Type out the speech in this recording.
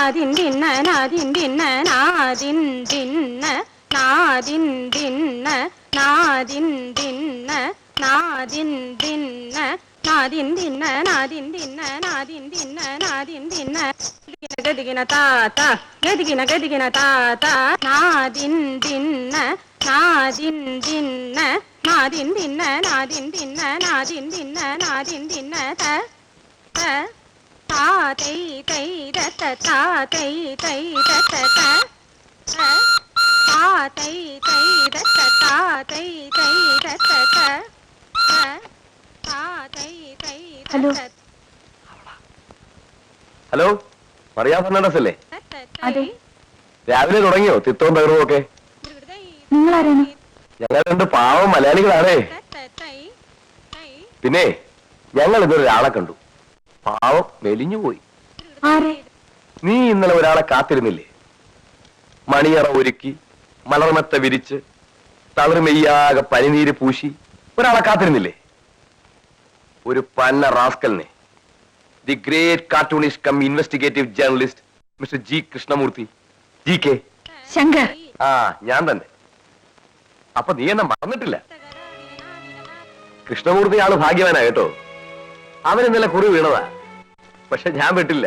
നാദിൻ ദിന്ന നാദിൻ ദിന്ന നാദിൻ ദിന്ന നാദിൻ ദിന്ന നാദിൻ ദിന്ന നാദിൻ ദിന്ന നാദിൻ ദിന്ന നാദിൻ ദിന്ന നാദിൻ ദിന്ന നാദിൻ ദിന്ന ഗദികിന താത ഗദികിന ഗദികിന താത നാദിൻ ദിന്ന നാദിൻ ദിന്ന നാദിൻ ദിന്ന നാദിൻ ദിന്ന നാദിൻ ദിന്ന നാദിൻ ദിന്ന ത ത തൈ തൈ ദത ത തൈ തൈ ദത ത തൈ തൈ ദത ത തൈ തൈ ദത ത തൈ തൈ. ഹലോ ഹലോ, മറിയ ഫെർണാണ്ടസ് അല്ലേ? അതെ. രാവിലെ തുടങ്ങിയോ തിത്തവും തകർവും ഒക്കെ? നിങ്ങളാരാണ്? ഞങ്ങൾ രണ്ട് പാവം മലയാളികളാണേ. പിന്നെ ഞങ്ങൾ ഇന്നൊരാളെ കണ്ടു, പാവം മെലിഞ്ഞുപോയി. ആരെ? നീ ഇന്നലെ ഒരാളെ കാത്തിരുന്നില്ലേ? മണിയറ ഒരുക്കി മലർമെത്ത വിരിച്ച് തളിർമെയ്യാകെ പനിനീര് പൂശി ഒരാളെ കാത്തിരുന്നില്ലേ? ഒരു പന്ന റാസ്കലിനെ, the great cartoonist cum investigative journalist mister G Krishnamurthy, G K Shankar. ആ, ഞാൻ തന്നെ. അപ്പൊ നീ എന്നെ മറന്നിട്ടില്ല. കൃഷ്ണമൂർത്തി ആള് ഭാഗ്യവാനാ കേട്ടോ. അവൻ ഇന്നലെ കുറി വീണതാ, പക്ഷെ ഞാൻ വിട്ടില്ല.